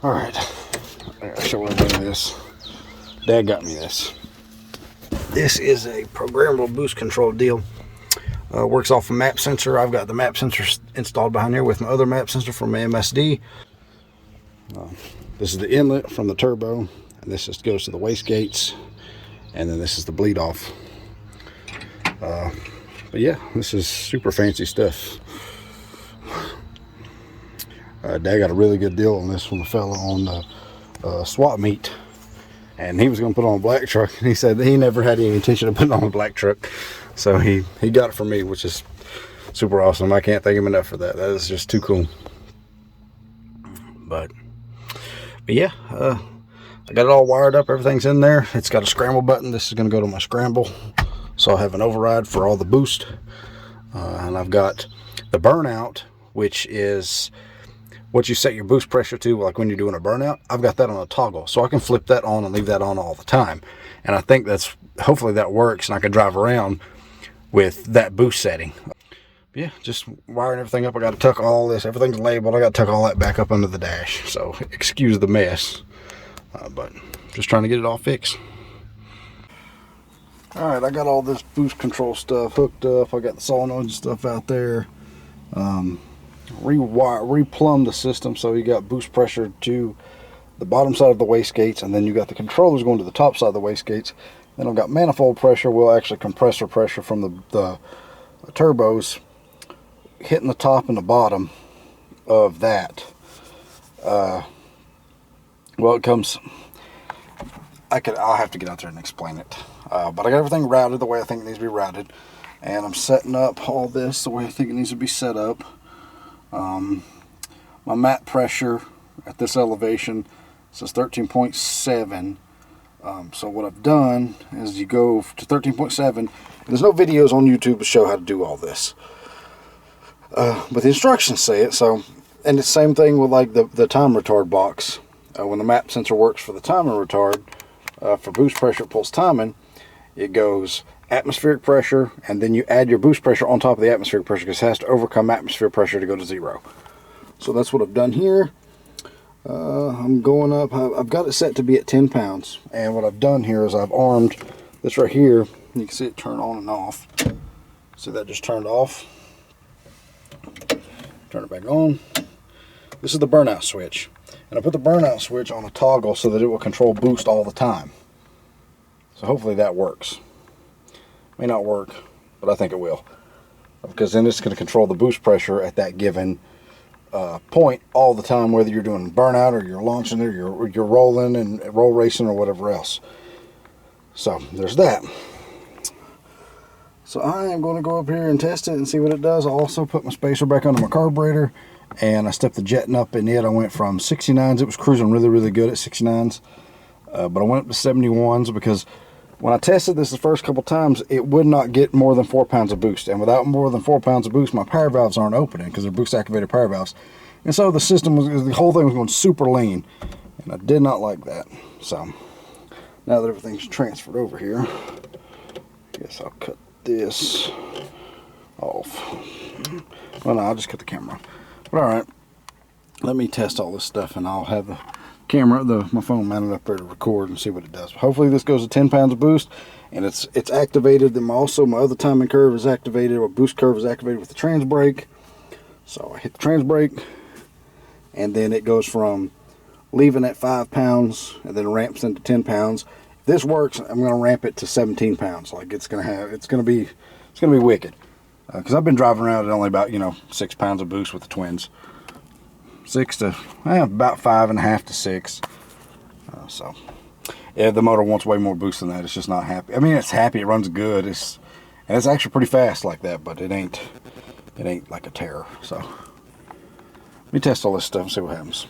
All right, I'll show everybody this. Dad got me this. This is a programmable boost control deal. Works off a map sensor. I've got the map sensor installed behind here with my other map sensor from my MSD. This is the inlet from the turbo, and this just goes to the wastegates, and then this is the bleed off. But yeah, this is super fancy stuff. Dad got a really good deal on this from a fella on the swap meet, and he was going to put it on a black truck, and he said that he never had any intention of putting it on a black truck, so he got it for me, which is super awesome. I can't thank him enough for that. That is just too cool. But yeah, I got it all wired up. Everything's in there. It's got a scramble button. This is going to go to my scramble, so I'll have an override for all the boost. And I've got the burnout, which is what you set your boost pressure to, like when you're doing a burnout. I've got that on a toggle, so I can flip that on and leave that on all the time. And I think hopefully that works, and I can drive around with that boost setting. Yeah, just wiring everything up. I got to tuck all this. Everything's labeled. I got to tuck all that back up under the dash. So excuse the mess, but just trying to get it all fixed. All right, I got all this boost control stuff hooked up. I got the solenoid and stuff out there. Replumb the system, so you got boost pressure to the bottom side of the wastegates, and then you got the controllers going to the top side of the wastegates. Then I've got manifold pressure, well, actually compressor pressure from the turbos hitting the top and the bottom of that. Well, it comes, I'll have to get out there and explain it, but I got everything routed the way I think it needs to be routed, and I'm setting up all this the way I think it needs to be set up. My mat pressure at this elevation says 13.7. So what I've done is you go to 13.7. There's no videos on YouTube to show how to do all this, but the instructions say it. So, and it's the same thing with like the time retard box. When the map sensor works for the timing retard, for boost pressure pulse timing, it goes atmospheric pressure, and then you add your boost pressure on top of the atmospheric pressure, because it has to overcome atmospheric pressure to go to 0. So that's what I've done here. I'm going up. I've got it set to be at 10 pounds, and what I've done here is I've armed this right here. You can see it turn on and off. See that just turned off? Turn it back on. This is the burnout switch, and I put the burnout switch on a toggle so that it will control boost all the time. So hopefully that works. May not work, but I think it will, because then it's going to control the boost pressure at that given point all the time, whether you're doing burnout or you're launching it, or you're rolling and roll racing or whatever else. So there's that. So I am going to go up here and test it and see what it does. I also put my spacer back under my carburetor, and I stepped the jetting up in it. I went from 69s. It was cruising really, really good at 69s, but I went up to 71s because when I tested this the first couple times, it would not get more than 4 pounds of boost. And without more than 4 pounds of boost, my power valves aren't opening because they're boost activated power valves. And so the whole thing was going super lean. And I did not like that. So now that everything's transferred over here, I guess I'll cut this off. Well, no, I'll just cut the camera off. But alright, let me test all this stuff, and I'll have the camera, my phone mounted up there to record and see what it does. Hopefully this goes to 10 pounds of boost, and it's activated. Then also my other timing curve is activated, or boost curve is activated with the trans brake. So I hit the trans brake, and then it goes from leaving at 5 pounds and then ramps into 10 pounds. If this works, I'm going to ramp it to 17 pounds. Like it's going to be wicked. Because I've been driving around at only about 6 pounds of boost with the twins. 6 to about 5.5 to 6. So yeah, the motor wants way more boost than that. It's just not happy. I mean, it's happy. It runs good. And it's actually pretty fast like that, but it ain't like a terror. So let me test all this stuff and see what happens.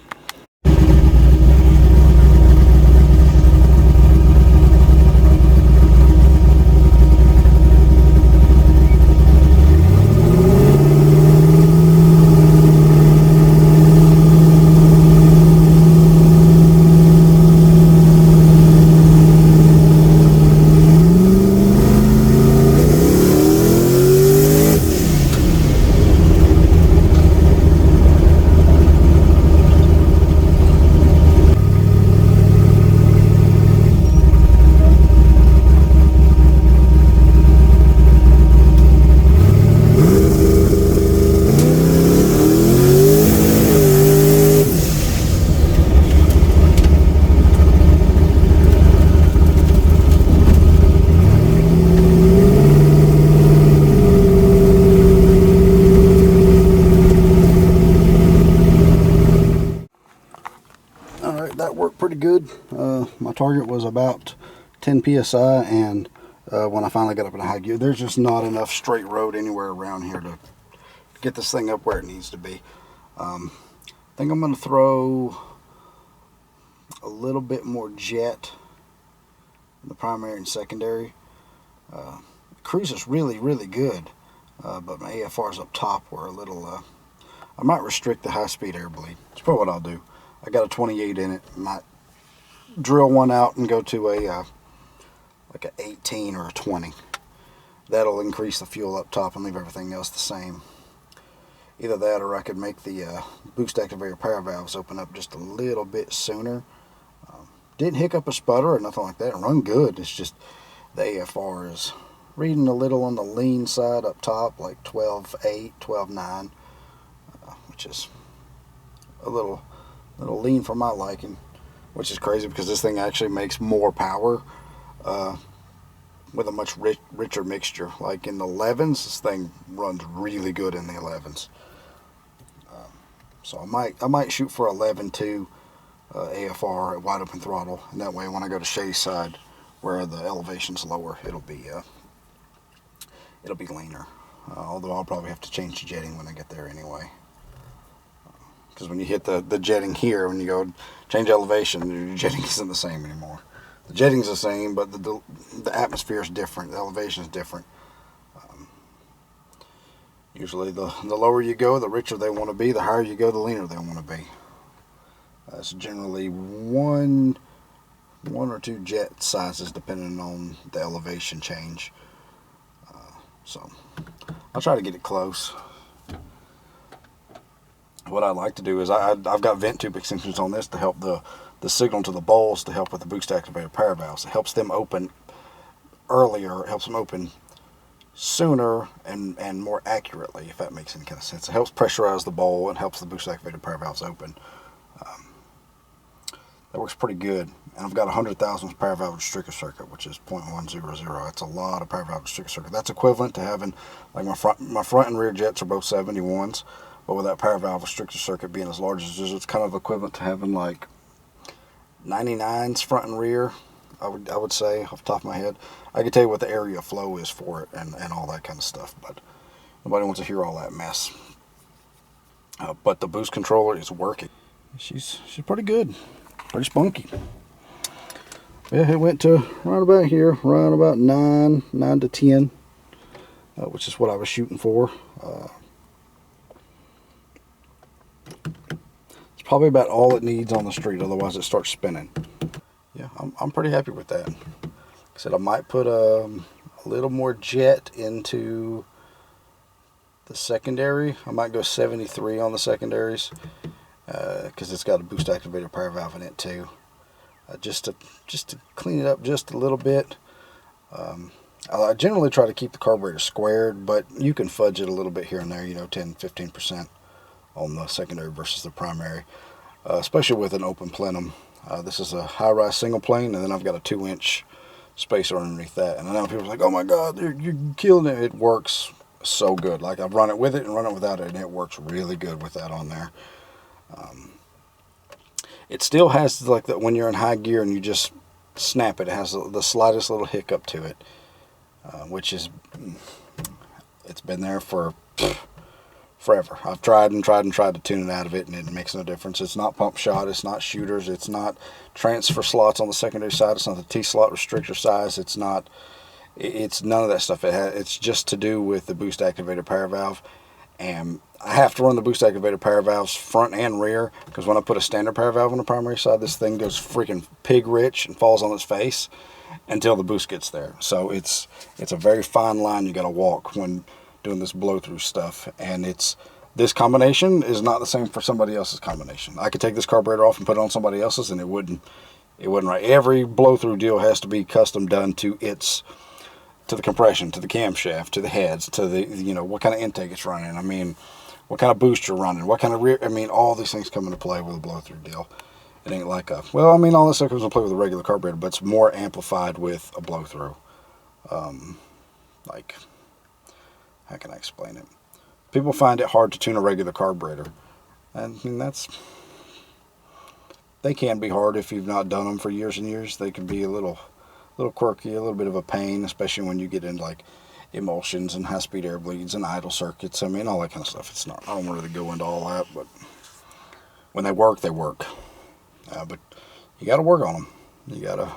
pretty good. My target was about 10 psi, and when I finally got up in high gear, there's just not enough straight road anywhere around here to get this thing up where it needs to be. I think I'm going to throw a little bit more jet in the primary and secondary. Cruise is really, really good, but my AFRs up top were a little... I might restrict the high-speed air bleed. That's probably what I'll do. I got a 28 in it. Might drill one out and go to a like an 18 or a 20. That'll increase the fuel up top and leave everything else the same. Either that, or I could make the boost activator power valves open up just a little bit sooner. Didn't hiccup or sputter or nothing like that. Run good. It's just the AFR is reading a little on the lean side up top, like 12.8, 12.9, which is a little lean for my liking, which is crazy because this thing actually makes more power with a much richer mixture. Like in the 11s, this thing runs really good in the 11s. So I might shoot for 11.2 AFR at wide open throttle, and that way when I go to shady side where the elevation's lower, it'll be leaner. Although I'll probably have to change the jetting when I get there anyway. Because when you hit the jetting here, when you go change elevation, your jetting isn't the same anymore. The jetting's the same, but the atmosphere is different. The elevation is different. Usually the lower you go, the richer they want to be. The higher you go, the leaner they want to be. It's generally one or two jet sizes depending on the elevation change. So I'll try to get it close. What I like to do is I've got vent tube extensions on this to help the signal to the bowls to help with the boost activated power valves. It helps them open earlier. It helps them open sooner and more accurately, if that makes any kind of sense. It helps pressurize the bowl and helps the boost activated power valves open. That works pretty good. And I've got a 100,000 power valve restrictor circuit, which is 0.100. That's a lot of power valve restrictor circuit. That's equivalent to having, like my front and rear jets are both 71s. But with that power valve restrictor circuit being as large as it is, it's kind of equivalent to having like 99s front and rear, I would say, off the top of my head. I can tell you what the area flow is for it and all that kind of stuff, but nobody wants to hear all that mess. But the boost controller is working. She's pretty good, pretty spunky. Yeah, it went to right about here, right about 9 to 10, which is what I was shooting for. It's probably about all it needs on the street, otherwise it starts spinning. Yeah, I'm pretty happy with that. Like I said, I might put a little more jet into the secondary. I might go 73 on the secondaries because it's got a boost activator power valve in it too. Just to clean it up just a little bit. I generally try to keep the carburetor squared, but you can fudge it a little bit here and there, 10-15% on the secondary versus the primary, especially with an open plenum. This is a high-rise single plane, and then I've got a 2-inch spacer underneath that. And I know people are like, oh my God, you're killing it. It works so good. Like, I've run it with it and run it without it, and it works really good with that on there. It still has, like, that when you're in high gear and you just snap it, it has the slightest little hiccup to it, which is, it's been there for forever. I've tried to tune it out of it, and it makes no difference. It's not pump shot, it's not shooters, it's not transfer slots on the secondary side, it's not the T-slot restrictor size, it's none of that stuff. It's just to do with the boost activator power valve, and I have to run the boost activator power valves front and rear, because when I put a standard power valve on the primary side, this thing goes freaking pig rich and falls on its face until the boost gets there. So it's a very fine line you got to walk when doing this blow through stuff, and this combination is not the same for somebody else's combination. I could take this carburetor off and put it on somebody else's, and it wouldn't right. Every blow through deal has to be custom done to the compression, to the camshaft, to the heads, to the what kind of intake it's running. I mean, what kind of boost you're running, what kind of rear. I mean, all these things come into play with a blow through deal. It ain't like all this stuff comes into play with a regular carburetor, but it's more amplified with a blow through. Like, how can I explain it? People find it hard to tune a regular carburetor. And I mean, They can be hard if you've not done them for years and years. They can be a little quirky, a little bit of a pain, especially when you get into like emulsions and high-speed air bleeds and idle circuits. I mean, all that kind of stuff. It's not, I don't want to go into all that, but when they work, they work. But you got to work on them. You got to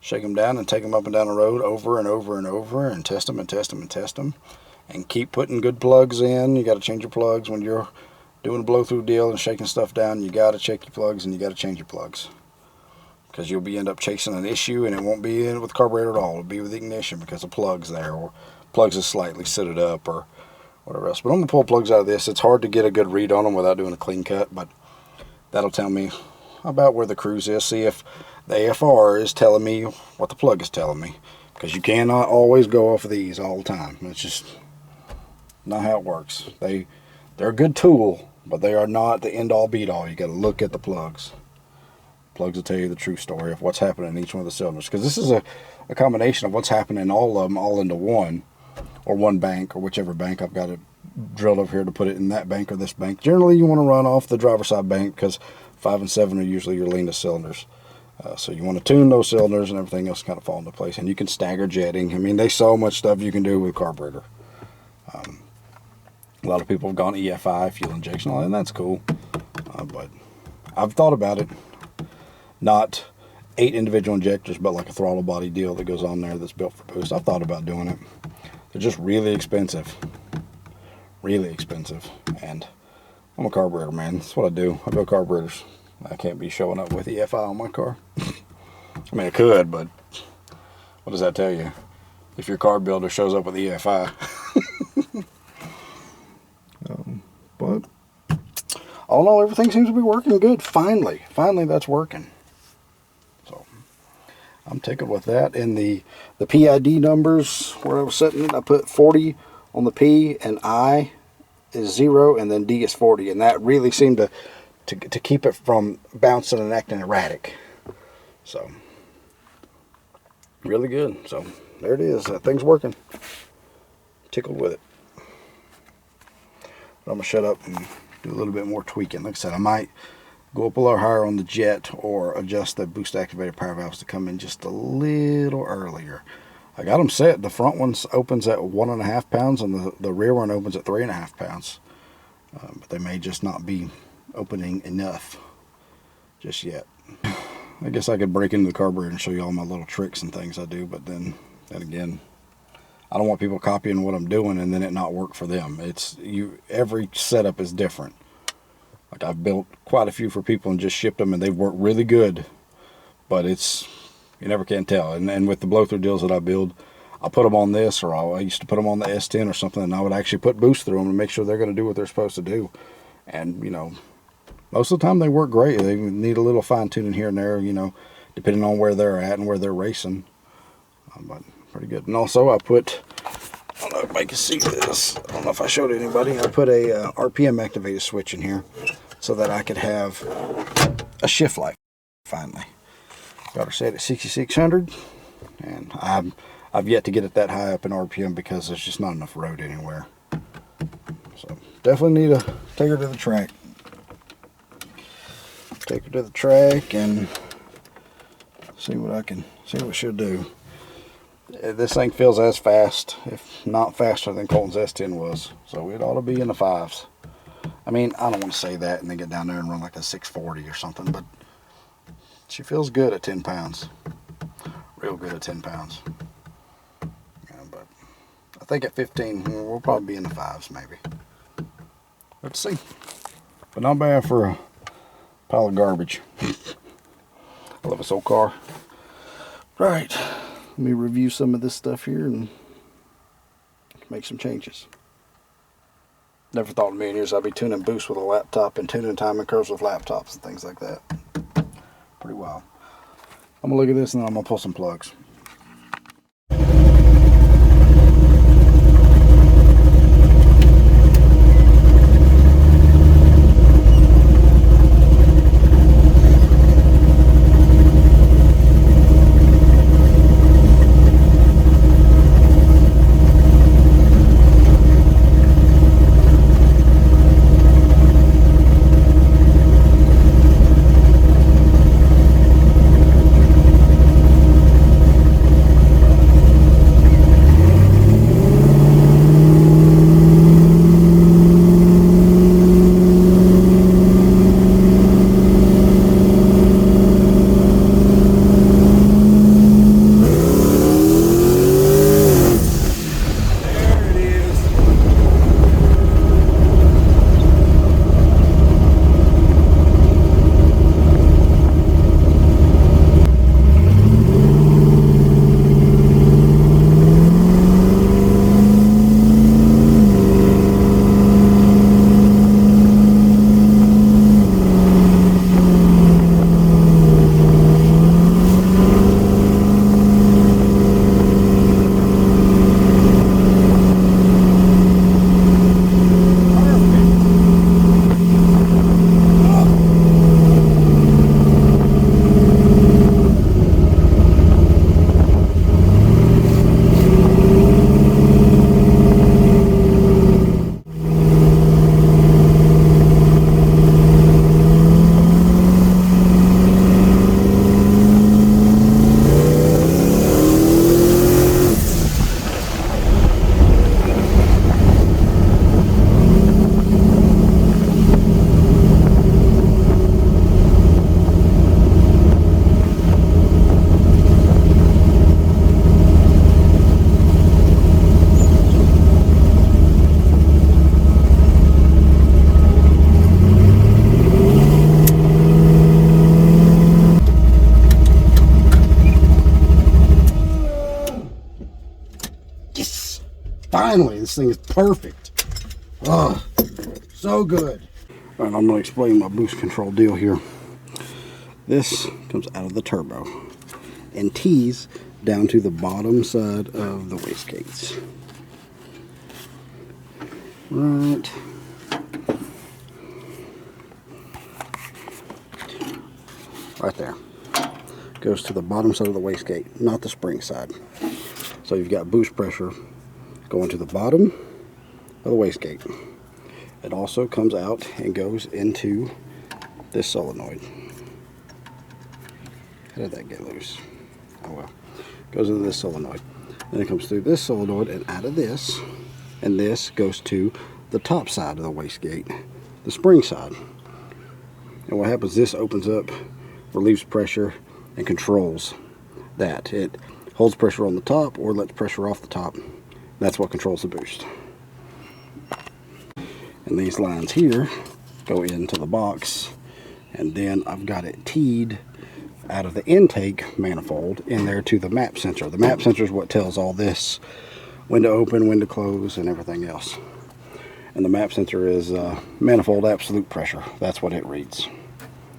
shake them down and take them up and down the road over and over and over and test them and test them and test them. And keep putting good plugs in. You got to change your plugs when you're doing a blow-through deal and shaking stuff down. You got to check your plugs and you got to change your plugs. Because you'll end up chasing an issue, and it won't be with the carburetor at all. It'll be with the ignition because the plug's there, or plugs is slightly sitted up, or whatever else. But I'm going to pull plugs out of this. It's hard to get a good read on them without doing a clean cut, but that'll tell me about where the cruise is. See if the AFR is telling me what the plug is telling me. Because you cannot always go off of these all the time. It's just not how it works. They're a good tool, but they are not the end-all, be-all. You got to look at the plugs. Plugs will tell you the true story of what's happening in each one of the cylinders, because this is a combination of what's happening in all of them, all into one, or one bank, or whichever bank. I've got it drilled over here to put it in that bank or this bank. Generally, you want to run off the driver's side bank because 5 and 7 are usually your leanest cylinders. So you want to tune those cylinders, and everything else kind of fall into place. And you can stagger jetting. I mean, there's so much stuff you can do with carburetor. A lot of people have gone EFI, fuel injection, and that's cool. But I've thought about it. Not 8 individual injectors, but like a throttle body deal that goes on there that's built for boost. I've thought about doing it. They're just really expensive. Really expensive. And I'm a carburetor man. That's what I do. I build carburetors. I can't be showing up with EFI on my car. I mean, I could, but what does that tell you? If your car builder shows up with EFI. But all in all, everything seems to be working good. Finally that's working. So I'm tickled with that. And the PID numbers, where I was setting it, I put 40 on the P, and I is 0, and then D is 40. And that really seemed to keep it from bouncing and acting erratic. So really good. So there it is. Thing's working. Tickled with it. But I'm going to shut up and do a little bit more tweaking. Like I said, I might go up a little higher on the jet, or adjust the boost activated power valves to come in just a little earlier. I got them set. The front one opens at 1.5 pounds, and the rear one opens at 3.5 pounds. But they may just not be opening enough just yet. I guess I could break into the carburetor and show you all my little tricks and things I do, but then again, I don't want people copying what I'm doing and then it not work for them. Every setup is different. Like, I've built quite a few for people and just shipped them, and they've worked really good. But you never can tell. And with the blow-through deals that I build, I'll put them on this, or I used to put them on the S10 or something, and I would actually put boost through them and make sure they're going to do what they're supposed to do. And, most of the time they work great. They need a little fine-tuning here and there, depending on where they're at and where they're racing. But pretty good. And also I put, I don't know if I can see this. I don't know if I showed anybody. I put a RPM activated switch in here so that I could have a shift light finally. Got her set at 6600, and I've yet to get it that high up in RPM because there's just not enough road anywhere. So definitely need to take her to the track. Take her to the track and see what she'll do. This thing feels as fast, if not faster, than Colton's S10 was. So it ought to be in the 5s. I mean, I don't want to say that and then get down there and run like a 640 or something, but she feels good at 10 pounds. Real good at 10 pounds. Yeah, but I think at 15, we'll probably be in the 5s maybe. Let's see. But not bad for a pile of garbage. I love this old car. Right. Let me review some of this stuff here and make some changes. Never thought in a million years I'd be tuning boost with a laptop and tuning timing curves with laptops and things like that. Pretty wild. I'm gonna look at this and then I'm gonna pull some plugs. Finally, this thing is perfect. Oh, so good. All right, I'm going to explain my boost control deal here. This comes out of the turbo and tees down to the bottom side of the wastegates. Right. Right there. Goes to the bottom side of the wastegate, not the spring side. So you've got boost pressure going to the bottom of the wastegate. It also comes out and goes into this solenoid. How did that get loose? Oh well. Goes into this solenoid. Then it comes through this solenoid and out of this. And this goes to the top side of the wastegate, the spring side. And what happens, this opens up, relieves pressure, and controls that. It holds pressure on the top or lets pressure off the top. That's what controls the boost. And these lines here go into the box, and then I've got it teed out of the intake manifold in there to the map sensor. The map sensor is what tells all this, when to open, when to close, and everything else. And the map sensor is manifold absolute pressure. That's what it reads.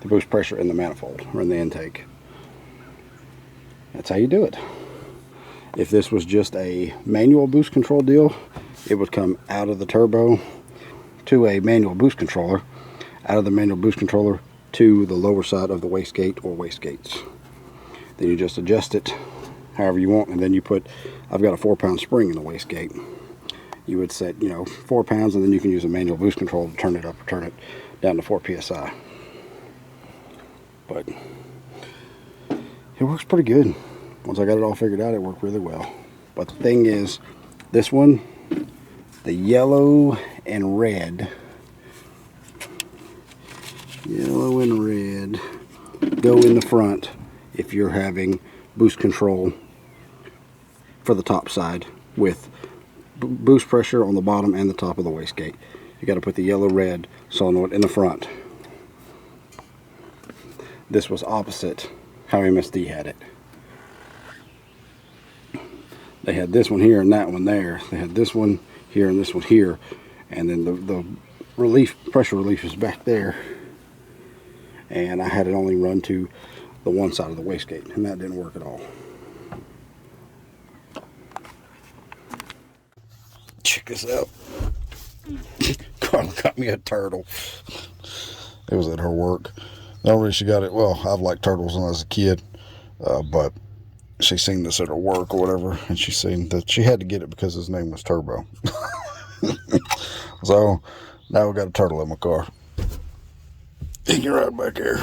The boost pressure in the manifold or in the intake. That's how you do it. If this was just a manual boost control deal, it would come out of the turbo to a manual boost controller, out of the manual boost controller to the lower side of the wastegate or wastegates. Then you just adjust it however you want, and then you put, I've got a 4-pound spring in the wastegate. You would set, 4 pounds, and then you can use a manual boost control to turn it up or turn it down to 4 psi. But it works pretty good. Once I got it all figured out, it worked really well. But the thing is, this one, the yellow and red go in the front if you're having boost control for the top side with boost pressure on the bottom and the top of the wastegate. You got to put the yellow-red solenoid in the front. This was opposite how MSD had it. They had this one here and that one there. They had this one here and this one here, and then the pressure relief is back there. And I had it only run to the one side of the wastegate, and that didn't work at all. Check this out. Carla got me a turtle. It was at her work. The only reason she got it, well, I've liked turtles when I was a kid, but she seen this at her work or whatever, and she seen that she had to get it because his name was Turbo. So now we got a turtle in my car. He can ride back here.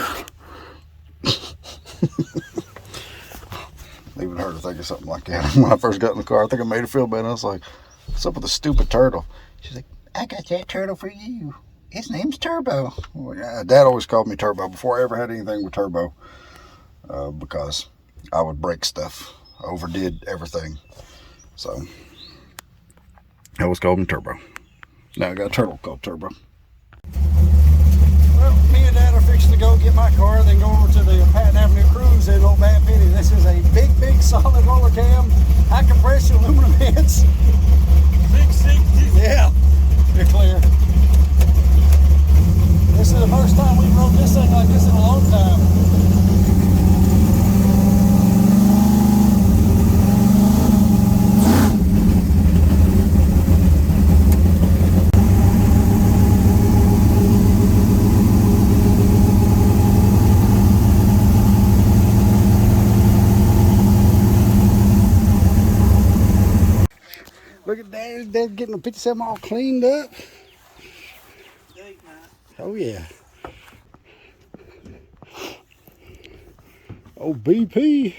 Leaving her to think of something like that. When I first got in the car, I think I made her feel bad. I was like, what's up with the stupid turtle? She's like, I got that turtle for you. His name's Turbo. Well, yeah, Dad always called me Turbo before I ever had anything with Turbo, because I would break stuff. I overdid everything. So I always called him Turbo. Now I got a turtle called Turbo. Well, me and Dad are fixing to go get my car, then go over to the Patton Avenue Cruise in Old Bad Penny. This is a big solid roller cam, high compression aluminum heads. 660. Yeah, they're clear. This is the first time we've rode this thing like this in a long time. Look at Dad getting the 57 all cleaned up. Oh yeah. Oh BP.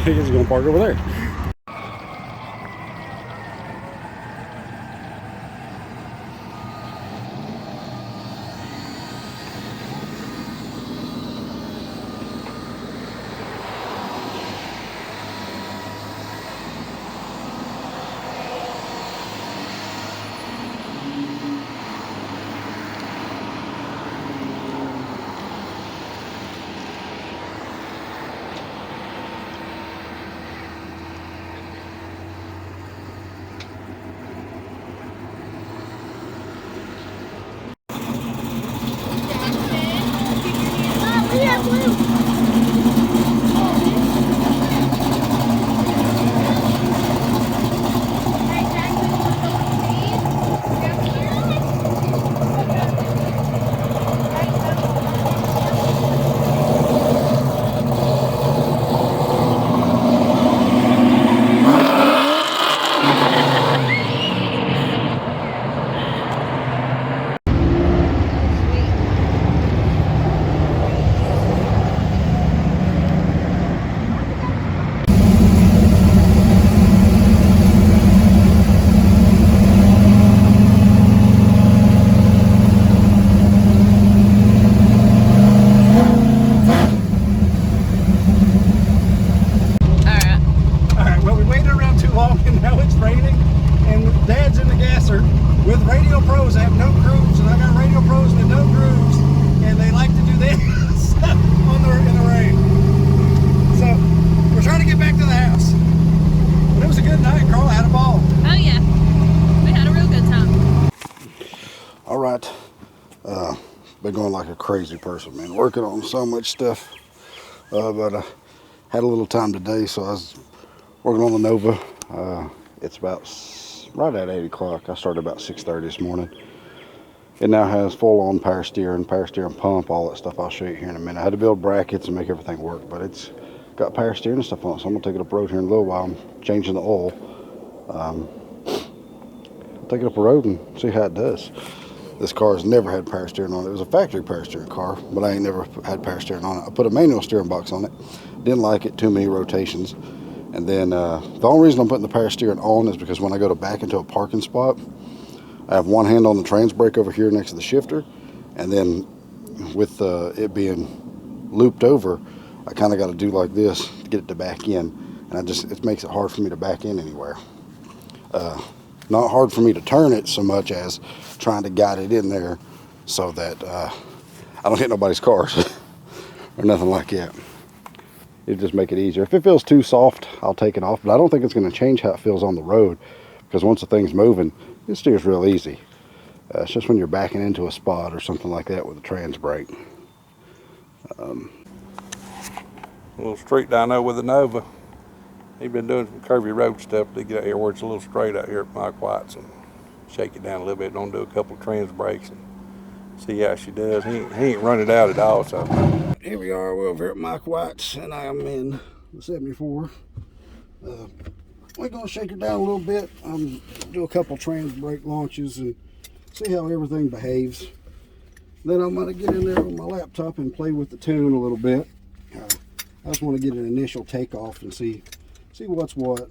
He's gonna park over there. With Radio Pros, I have no grooves, and I got Radio Pros with no grooves, and they like to do this in the rain. So we're trying to get back to the house. But it was a good night, Carl. I had a ball. Oh yeah, we had a real good time. All right, been going like a crazy person, man. Working on so much stuff, but I had a little time today, so I was working on the Nova. It's about right at 8 o'clock. I started about 6:30 this morning. It now has full-on power steering pump, all that stuff I'll show you here in a minute. I had to build brackets and make everything work, but it's got power steering and stuff on it, so I'm gonna take it up the road here in a little while. I'm changing the oil. I'll take it up the road and see how it does. This car has never had power steering on it. It was a factory power steering car, but I ain't never had power steering on it. I put a manual steering box on it. Didn't like it, too many rotations. And then the only reason I'm putting the power steering on is because when I go to back into a parking spot, I have one hand on the trans brake over here next to the shifter, and then with it being looped over, I kind of got to do like this to get it to back in, and it makes it hard for me to back in anywhere. Not hard for me to turn it so much as trying to guide it in there so that I don't hit nobody's cars or nothing like that. It'll just make it easier. If it feels too soft, I'll take it off, but I don't think it's going to change how it feels on the road, because once the thing's moving, it steers real easy. It's just when you're backing into a spot or something like that with a trans brake. A little street dyno with a Nova. He's been doing some curvy road stuff to get out here where it's a little straight out here at Mike White's, and shake it down a little bit. Don't do a couple of trans brakes and see how she does. He ain't run it out at all. So here we are, we're over here at Mike White's, and I am in the 74. We're gonna shake her down a little bit, do a couple trans brake launches and see how everything behaves. Then I'm gonna get in there on my laptop and play with the tune a little bit. I just want to get an initial takeoff and see what's what.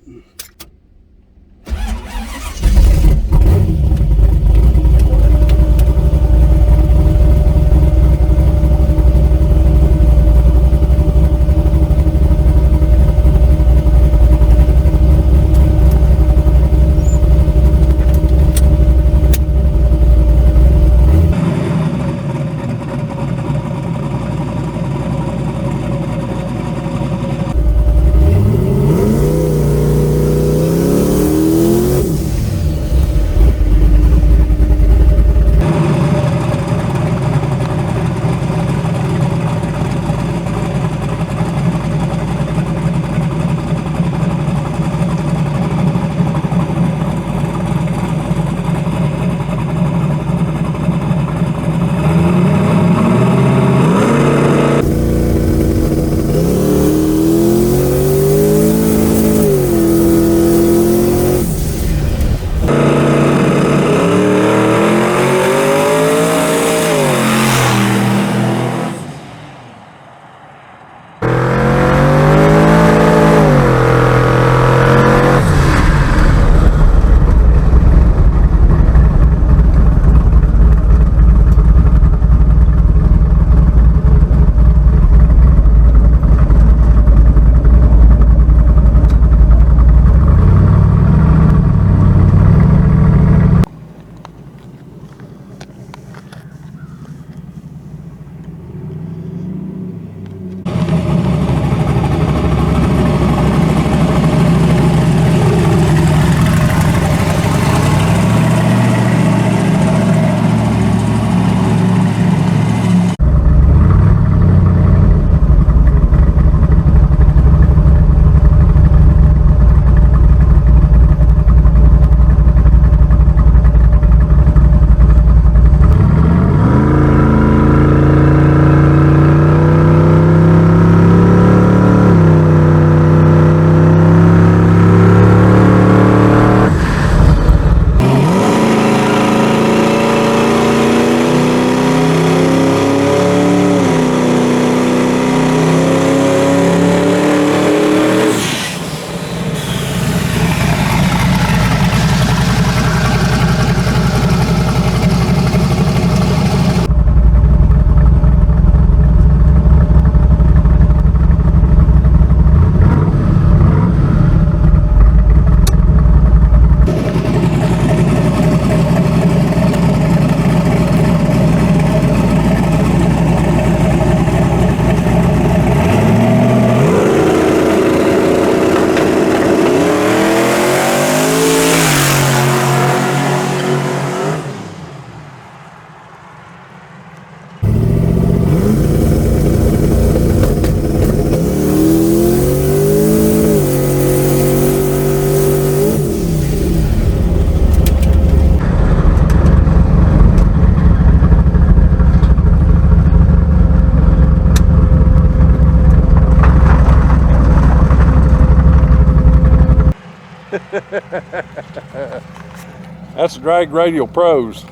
That's the Drag Radial Pros.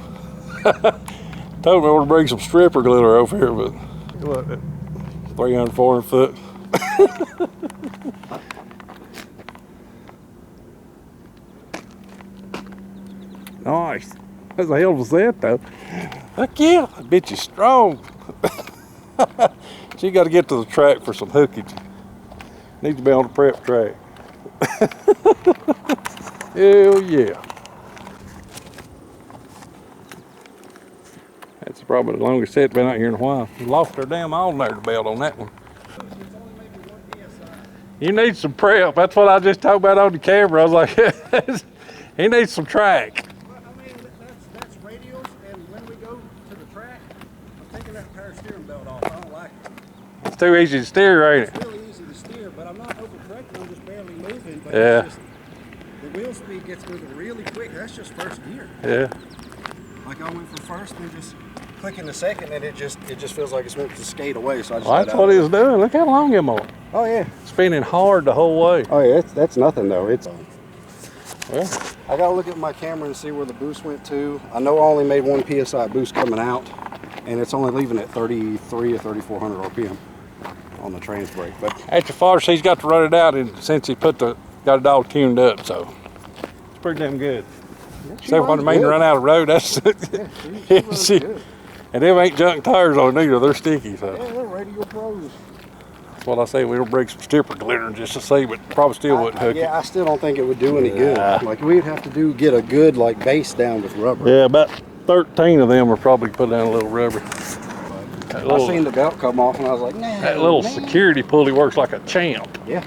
Told me I want to bring some stripper glitter over here, but what, 300, 400 foot. Nice. What the hell was that, though? Heck yeah, that bitch is strong. She got to get to the track for some hookage. Needs to be on the prep track. Hell yeah. That's probably the longest set's been out here in a while. We lost our damn alternator belt on that one. You need some prep. That's what I just talked about on the camera. I was like, he needs some track. Well, I mean, that's radials, and when we go to the track, I'm taking that power steering belt off. I don't like it. It's too easy to steer, ain't it? It's really easy to steer, but I'm not overcorrecting. I'm just barely moving. But Yeah. it's just, the wheel speed gets moving really quick. That's just first gear. Yeah. Like I went for first and just clicking the second, and it just feels like it's wanting to skate away. So I just Well, that's what he was doing. Look how long I'm on. Oh yeah. Spinning hard the whole way. Oh yeah. That's nothing though. It's. Well, I gotta look at my camera and see where the boost went to. I know I only made 1 PSI boost coming out, and it's only leaving at 33 or 3400 RPM on the trans brake. But after father says he's got to run it out, and since he got it all tuned up, so it's pretty damn good. So when the main run out of road, that's good. And them ain't junk tires on it either. They're sticky, so Yeah, they're Radial Pros. that's what I say. We'll bring some stripper glitter just to see, but probably still wouldn't hook it. Yeah, I still don't think it would do any good. Like we'd have to get a good like base down with rubber. Yeah, about 13 of them will probably put down a little rubber. I seen the belt come off and I was like, nah. That little man. security pulley works like a champ. Yeah,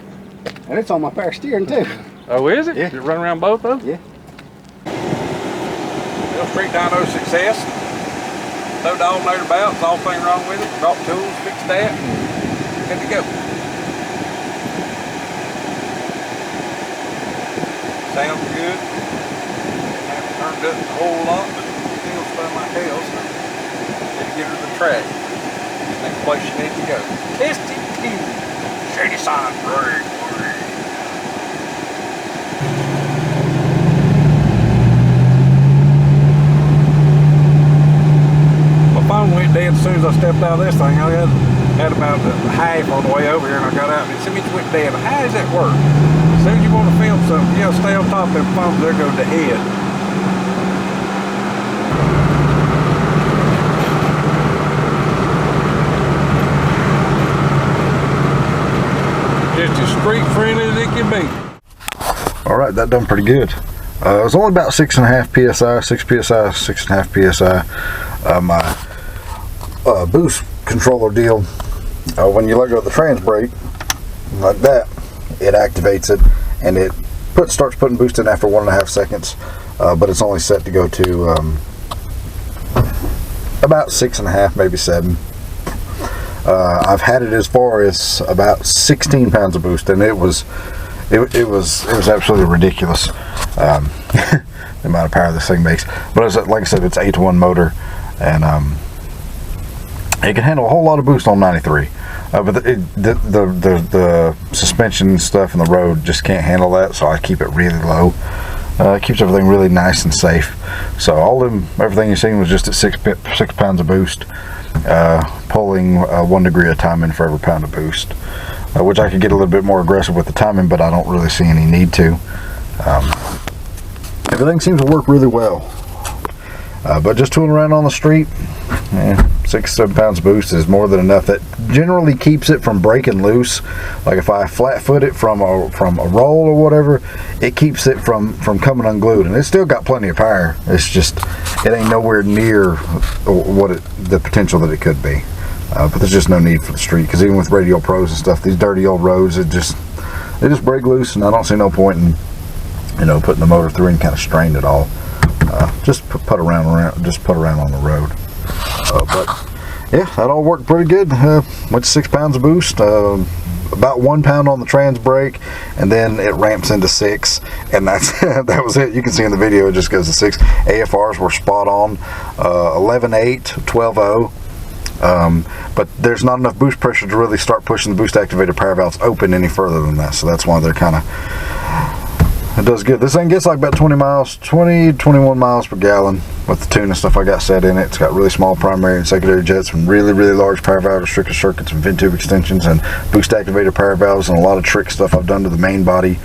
and it's on my power steering too. Oh, is it? Yeah. Did it run around both of them? Yeah. Real street dyno success. No alternator belts, all thing wrong with it. Drop tools, fix that, good to go. Sounds good. Haven't turned up a whole lot, but still spun my tail, so need to get her to the track. Next place she needs to go. Test it, shady side brake. My phone went dead as soon as I stepped out of this thing. I had about half on the way over here, and I got out and it said, "It went dead." But how does that work? As soon as you want to film something, you gotta stay on top of them phones. There goes the head. Just as street friendly as it can be. All right, that done pretty good. It was only about 6.5 psi, 6 psi, 6.5 psi. My boost controller deal, when you let go of the trans brake like that, it activates it and it starts putting boost in after 1.5 seconds, but it's only set to go to about 6.5, maybe 7. I've had it as far as about 16 pounds of boost, and it was absolutely ridiculous, the amount of power this thing makes. But like I said, it's 8-to-1 motor, and it can handle a whole lot of boost on 93. But the suspension and stuff in the road just can't handle that, so I keep it really low. It keeps everything really nice and safe. So everything you've seen was just at 6 pounds of boost, pulling 1 degree of timing for every pound of boost, which I could get a little bit more aggressive with the timing, but I don't really see any need to. Everything seems to work really well. But just tooling around on the street, 6-7 pounds of boost is more than enough. That generally keeps it from breaking loose. Like if I flat foot it from a roll or whatever, it keeps it from coming unglued, and it's still got plenty of power. It's just it ain't nowhere near the potential that it could be. But there's just no need for the street, because even with Radial Pros and stuff, these dirty old roads, they just break loose, and I don't see no point in putting the motor through any kind of strain at all. Just put around on the road. But yeah, that all worked pretty good. Went to 6 pounds of boost, about 1 pound on the trans brake, and then it ramps into 6, and that was it. You can see in the video it just goes to 6. AFRs were spot on, 11.8, 12.0. But there's not enough boost pressure to really start pushing the boost activated power valves open any further than that, so that's why they're kind of It does good. This thing gets like about 21 miles per gallon with the tune and stuff I got set in it. It's got really small primary and secondary jets and really large power valve restrictor circuits and vent tube extensions and boost activator power valves and a lot of trick stuff I've done to the main body.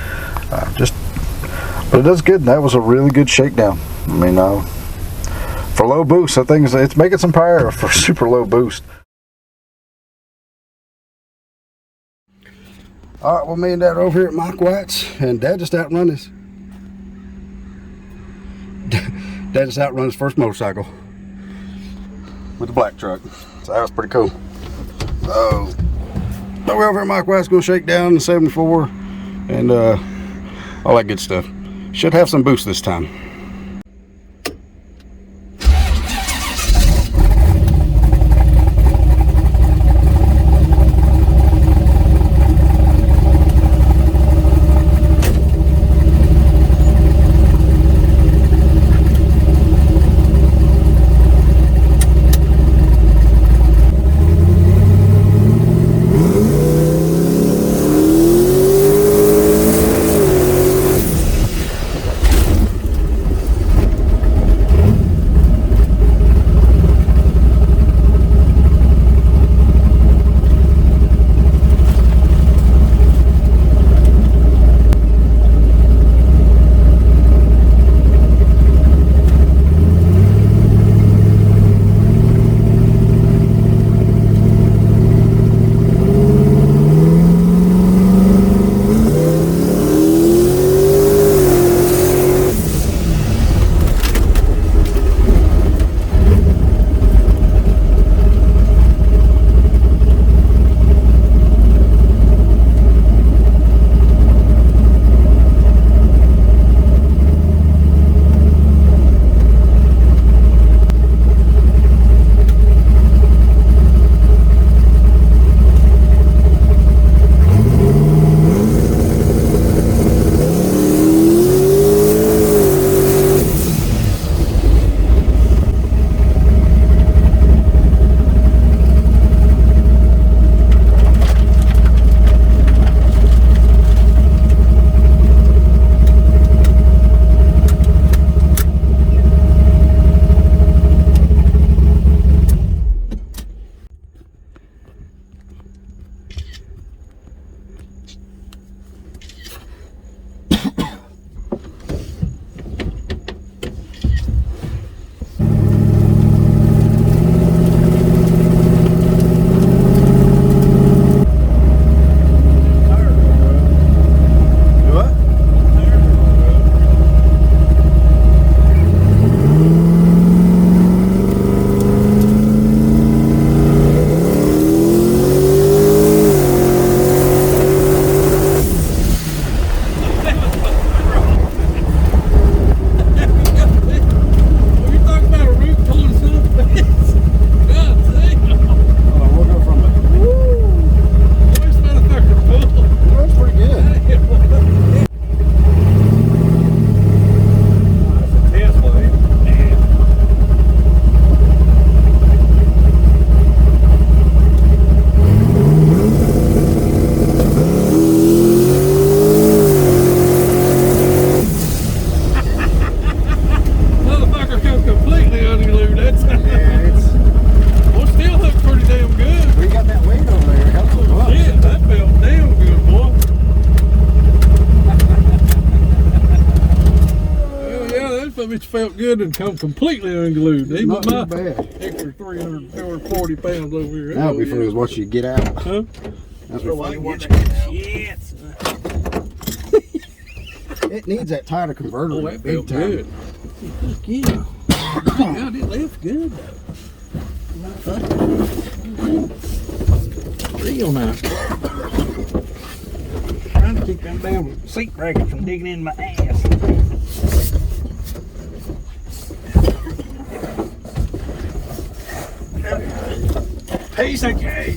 But it does good. And that was a really good shakedown. I mean, for low boost, I think it's making some power for super low boost. All right, well, me and Dad are over here at Mike White's, and Dad just outrun us. Dad just outrun his first motorcycle with the black truck. So that was pretty cool. So we're over at Mike White's, go shake down the 74 and all that good stuff. Should have some boost this time. It felt good and come completely unglued. Even Not my bad. extra 340 pounds over here. That'll be for what you get out. Huh? That's what you Shit. It needs that tighter converter. Oh, that big felt time. good. Yeah. God, it left good though. Real nice. Trying to keep them damn seat brackets from digging in my ass. Piece of cake.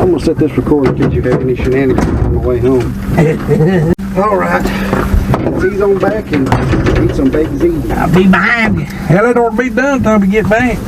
I'm gonna set this recorder in case you have any shenanigans on the way home. All right, let's ease on back and eat some baked beans. I'll be behind you. Hell, it ought to be done until we get back.